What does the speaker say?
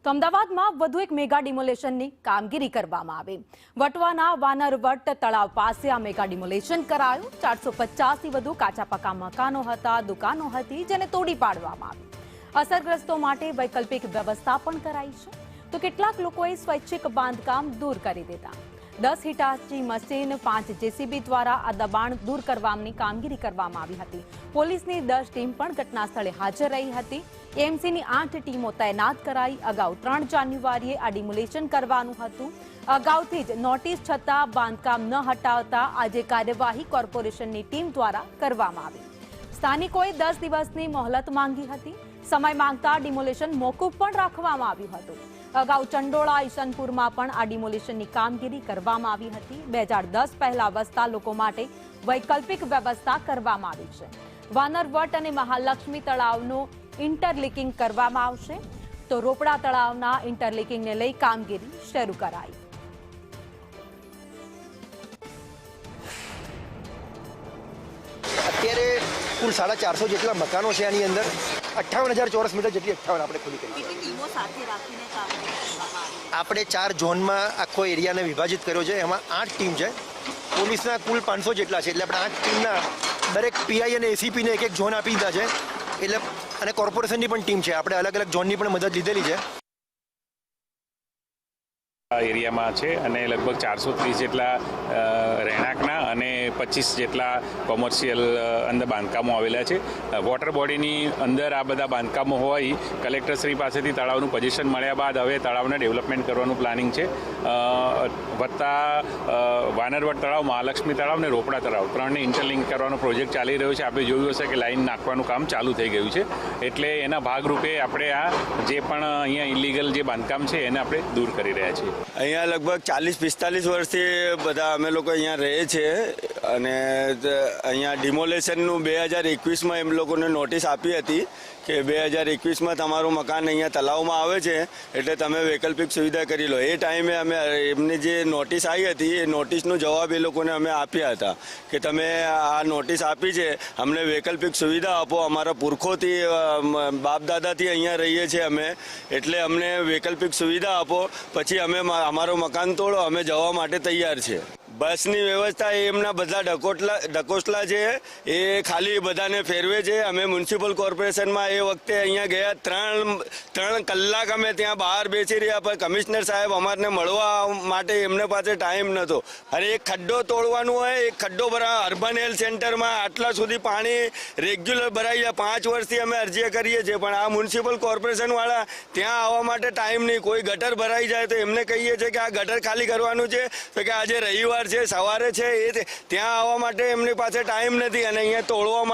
તો અમદાવાદમાં વધુ એક મેગા ડિમોલેશનની કામગીરી કરવામાં આવી। વટવાના વાનરવટ તળાવ પાસે આ મેગા ડિમોલેશન કરાયું। 450 થી વધુ કાચા પાકા મકાનો હતા, દુકાનો હતી, જેને તોડી પાડવામાં આવી। અસરગ્રસ્તો માટે વૈકલ્પિક વ્યવસ્થા પણ કરાઈ છે। તો કેટલાક લોકોએ સ્વૈચ્છિક બાંધકામ દૂર કરી દીધા। 10 હિટાચી મશીન 5 જેસીબી દ્વારા આ દબાણ દૂર કરવાની કામગીરી કરવામાં આવી હતી। પોલીસની 10 ટીમ પણ ઘટના સ્થળે હાજર રહી હતી। એએમસીની 8 ટીમો તૈનાત કરાઈ। અગાઉ 3 જાન્યુઆરીએ આ ડિમોલેશન કરવાનું હતું। અગાઉથી જ નોટિસ છતાં બાંધકામ ન હટાવતા આજે કાર્યવાહી કોર્પોરેશનની ટીમ દ્વારા કરવામાં આવી। સ્થાનિકોએ 10 દિવસની મોહલત માંગી હતી। સમય માંગતા ડિમોલેશન મોકૂફ પણ રાખવામાં આવ્યું હતું। અગાઉ ચંડોળા ઈશનપુરમાં પણ આ ડિમોલેશનની કામગીરી કરવામાં આવી હતી। 2010 પહેલા વસતા લોકો માટે વૈકલ્પિક વ્યવસ્થા કરવામાં આવી છે। વાનરવટ અને મહાલક્ષ્મી તળાવનું ઇન્ટરલિંકિંગ કરવામાં આવશે। તો રોપડા તળાવના ઇન્ટરલિંકિંગને લઈ કામગીરી શરૂ કરાઈ। અત્યારે કુલ 450 જેટલા મકાનો છે। આની અંદર 58,000 ચોરસ મીટર જેટલી 58 આપણે ખુલ્લી કરી આપણે 4 ઝોનમાં આખો એરિયાને વિભાજિત કર્યો છે। એમાં 8 ટીમ છે। પોલીસના કુલ 500 જેટલા છે, એટલે આપણે 8 ટીમના દરેક પીઆઈ અને એસીપીને એક ઝોન આપી દીધા છે। એટલે અને કોર્પોરેશનની પણ ટીમ છે, આપણે અલગ અલગ ઝોનની પણ મદદ લીધેલી છે। એરિયામાં છે અને લગભગ 430 જેટલા રહેણાંકના અને 25 જેટલા કોમર્શિયલ અંદર બાંધકામો આવેલા છે। વોટર બોડીની અંદર આ બધા બાંધકામો હોય કલેક્ટરશ્રી પાસેથી તળાવનું પોઝિશન મળ્યા બાદ હવે તળાવને ડેવલપમેન્ટ કરવાનું પ્લાનિંગ છે। વત્તા વાનરવટ તળાવ, મહાલક્ષ્મી તળાવ અને રોપડા તળાવ 3ને ઇન્ટરલિંક કરવાનો પ્રોજેક્ટ ચાલી રહ્યો છે। આપણે જોયું હશે કે લાઈન નાખવાનું કામ ચાલુ થઈ ગયું છે, એટલે એના ભાગરૂપે આપણે આ જે પણ અહીંયા ઇલીગલ જે બાંધકામ છે એને આપણે દૂર કરી રહ્યા છીએ। અહીંયા લગભગ 40-45 વર્ષથી બધા અમે લોકો અહીંયા રહે છે અને અહીંયા ડિમોલેશનનું 2021માં એમ લોકોને નોટિસ આપી હતી કે 2021માં તમારું મકાન અહીંયા તલાવમાં આવે છે, એટલે તમે વૈકલ્પિક સુવિધા કરી લો। એ ટાઈમે અમે એમની જે નોટિસ આવી હતી એ નોટિસનો જવાબ એ લોકોને અમે આપ્યા હતા કે તમે આ નોટિસ આપી છે, અમને વૈકલ્પિક સુવિધા આપો। અમારા પુરખોથી બાપ દાદાથી અહીંયા રહીએ છીએ અમે, એટલે અમને વૈકલ્પિક સુવિધા આપો, પછી અમે અમારું મકાન તોડો, અમે જવા માટે તૈયાર છે। બસની વ્યવસ્થા એમના બધા ડકોસલા છે, એ ખાલી બધાને ફેરવે છે। અમે મ્યુનિસિપલ કોર્પોરેશનમાં એ વખતે અહીંયા ગયા 3 કલાક અમે ત્યાં બહાર બેસી રહ્યા, પણ કમિશનર સાહેબ અમારને મળવા માટે એમને પાસે ટાઈમ નહોતો। અને એક ખડ્ડો તોડવાનું હોય, એક ખડ્ડો અર્બન હેલ્થ સેન્ટરમાં આટલા સુધી પાણી રેગ્યુલર ભરાઈ જાય। 5 વર્ષથી અમે અરજી કરીએ છીએ, પણ આ મ્યુનિસિપલ કોર્પોરેશનવાળા ત્યાં આવવા માટે ટાઈમ નહીં। કોઈ ગટર ભરાઈ જાય તો એમને કહીએ છીએ કે આ ગટર ખાલી કરવાનું છે, તો કે આજે રવિવાર છે, સવારે છે, એ ત્યાં આવવા માટે એમની પાસે ટાઈમ નથી અને અહીંયા તોડવા માટે